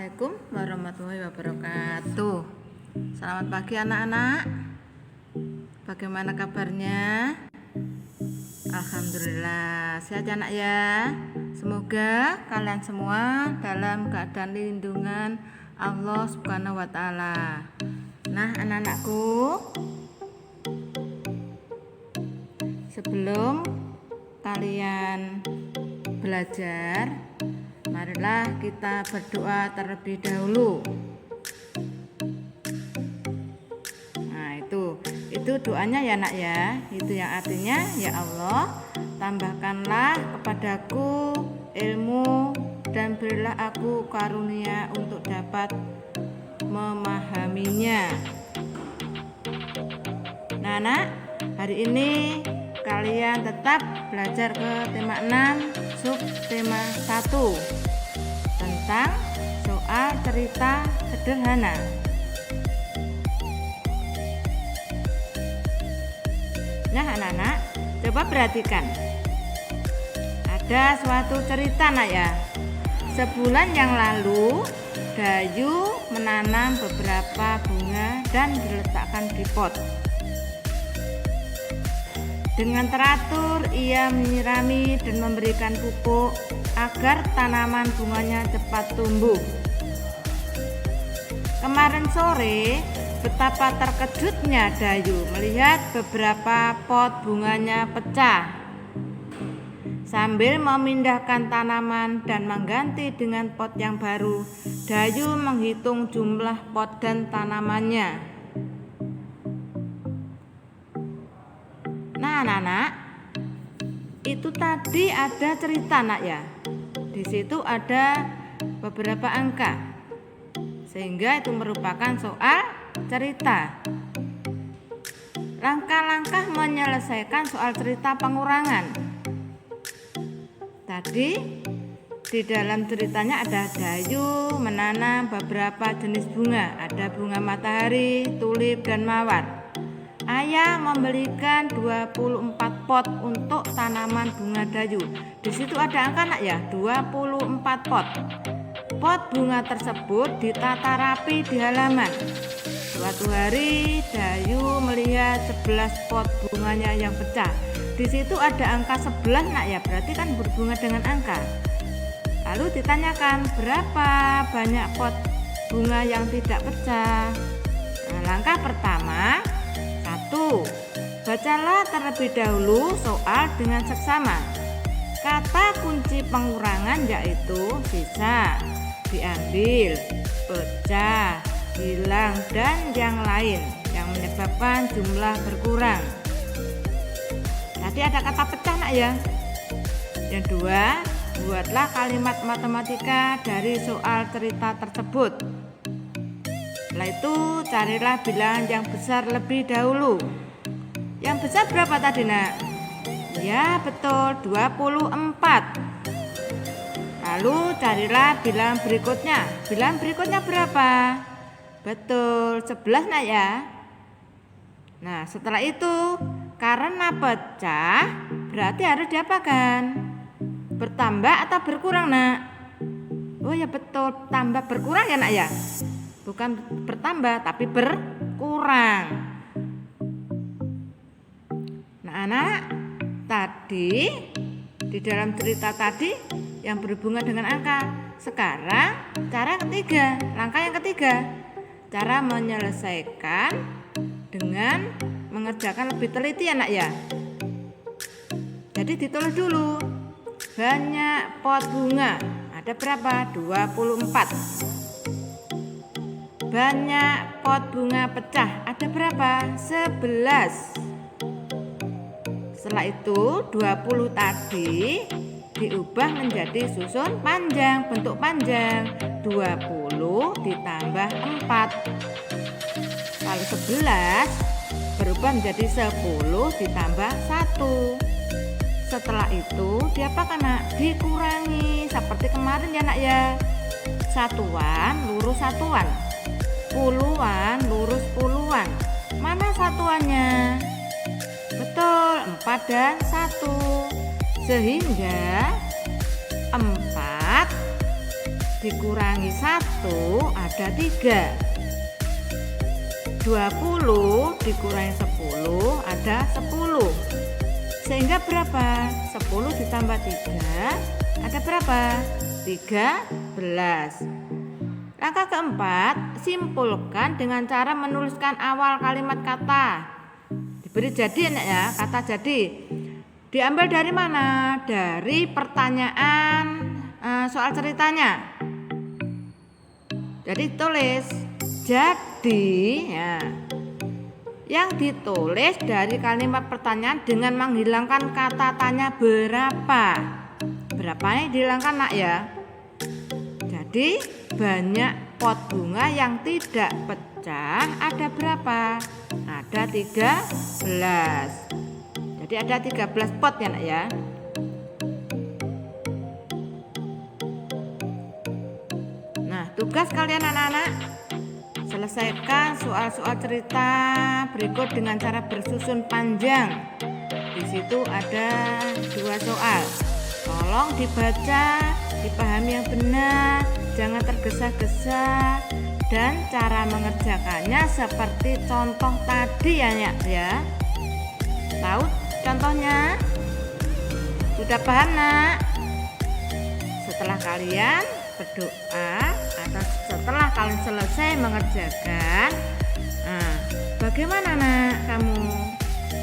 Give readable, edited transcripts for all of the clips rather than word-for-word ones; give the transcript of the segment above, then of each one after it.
Assalamualaikum warahmatullahi wabarakatuh. Selamat pagi anak-anak. Bagaimana kabarnya? Alhamdulillah sehat ya anak ya. Semoga kalian semua dalam keadaan lindungan Allah Subhanahu wa taala. Nah, anak-anakku, sebelum kalian belajar, marilah kita berdoa terlebih dahulu. Nah, itu doanya ya nak ya. Itu yang artinya, ya Allah, tambahkanlah kepadaku ilmu dan berilah aku karunia untuk dapat memahaminya. Nah, nak, hari ini kalian tetap belajar ke tema 6 sub tema 1 tentang soal cerita sederhana. Nah anak-anak, coba perhatikan. Ada suatu cerita nak ya. Sebulan yang lalu Dayu menanam beberapa bunga dan diletakkan di pot. Dengan teratur ia menyirami dan memberikan pupuk agar tanaman bunganya cepat tumbuh. Kemarin sore betapa terkejutnya Dayu melihat beberapa pot bunganya pecah. Sambil memindahkan tanaman dan mengganti dengan pot yang baru, Dayu menghitung jumlah pot dan tanamannya. Nah anak-anak, itu tadi ada cerita nak ya. Di situ ada beberapa angka, sehingga itu merupakan soal cerita. Langkah-langkah menyelesaikan soal cerita pengurangan. Tadi di dalam ceritanya ada Dayu menanam beberapa jenis bunga. Ada bunga matahari, tulip, dan mawar. Ayah membelikan 24 pot untuk tanaman bunga Dayu. Di situ ada angka nak ya, 24 pot. Pot bunga tersebut ditata rapi di halaman. Suatu hari Dayu melihat 11 pot bunganya yang pecah. Di situ ada angka 11 nak ya, berarti kan berbunga dengan angka. Lalu ditanyakan berapa banyak pot bunga yang tidak pecah. Nah, langkah pertama, 1. Bacalah terlebih dahulu soal dengan seksama. Kata kunci pengurangan yaitu sisa, diambil, pecah, hilang, dan yang lain yang menyebabkan jumlah berkurang. Tadi ada kata pecah nak ya. Yang 2, buatlah kalimat matematika dari soal cerita tersebut. Setelah itu carilah bilangan yang besar lebih dahulu. Yang besar berapa tadi nak? Ya betul, 24. Lalu carilah bilangan berikutnya. Bilangan berikutnya berapa? Betul, 11 nak ya. Nah setelah itu, karena pecah berarti harus diapakan? Bertambah atau berkurang nak? Oh ya betul, tambah berkurang ya nak ya. Bukan bertambah tapi berkurang. Nah anak, tadi di dalam cerita tadi yang berhubungan dengan angka. Sekarang cara ketiga, langkah yang ketiga, cara menyelesaikan dengan mengerjakan lebih teliti ya nak ya. Jadi ditulis dulu, banyak pot bunga ada berapa? 24. Banyak pot bunga pecah ada berapa? 11. Setelah itu 20 tadi diubah menjadi susun panjang, bentuk panjang. 20 ditambah 4. Lalu 11 berubah menjadi 10 ditambah 1. Setelah itu diapakan nak? Dikurangi seperti kemarin ya nak ya. Satuan lurus satuan, puluhan lurus puluhan. Mana satuannya? Betul, 4 dan 1. Sehingga 4 dikurangi 1 ada 3. 20 dikurangi 10 ada 10. Sehingga berapa? 10 ditambah 3 ada berapa? 13. Langkah keempat, simpulkan dengan cara menuliskan awal kalimat kata. Diberi jadi ya, kata jadi. Diambil dari mana? Dari pertanyaan soal ceritanya. Jadi tulis jadi ya. Yang ditulis dari kalimat pertanyaan dengan menghilangkan kata tanya berapa. Berapanya dihilangkan nak ya. Jadi banyak pot bunga yang tidak pecah ada berapa? Ada 13. Jadi ada 13 pot ya nak ya. Nah, tugas kalian anak-anak, selesaikan soal-soal cerita berikut dengan cara bersusun panjang. Di situ ada 2 soal. Tolong dibaca, dipahami yang benar, jangan tergesa-gesa, dan cara mengerjakannya seperti contoh tadi ya. Tahu contohnya? Sudah paham nak? Setelah kalian berdoa atau setelah kalian selesai mengerjakan, bagaimana nak kamu?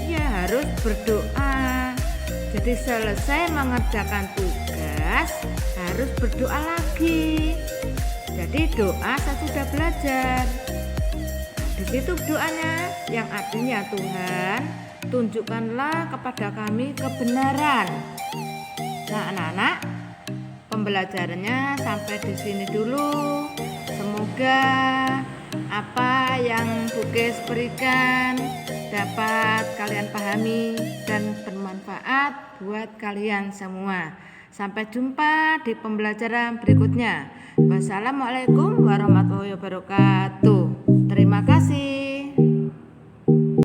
Ya harus berdoa. Jadi selesai mengerjakan tugas harus berdoa lagi. Jadi doa sesudah belajar. Di situ doanya yang artinya Tuhan, tunjukkanlah kepada kami kebenaran. Nah anak-anak, pembelajarannya sampai di sini dulu. Semoga apa yang Bukes berikan dapat kalian pahami dan bermanfaat buat kalian semua. Sampai jumpa di pembelajaran berikutnya. Wassalamualaikum warahmatullahi wabarakatuh. Terima kasih.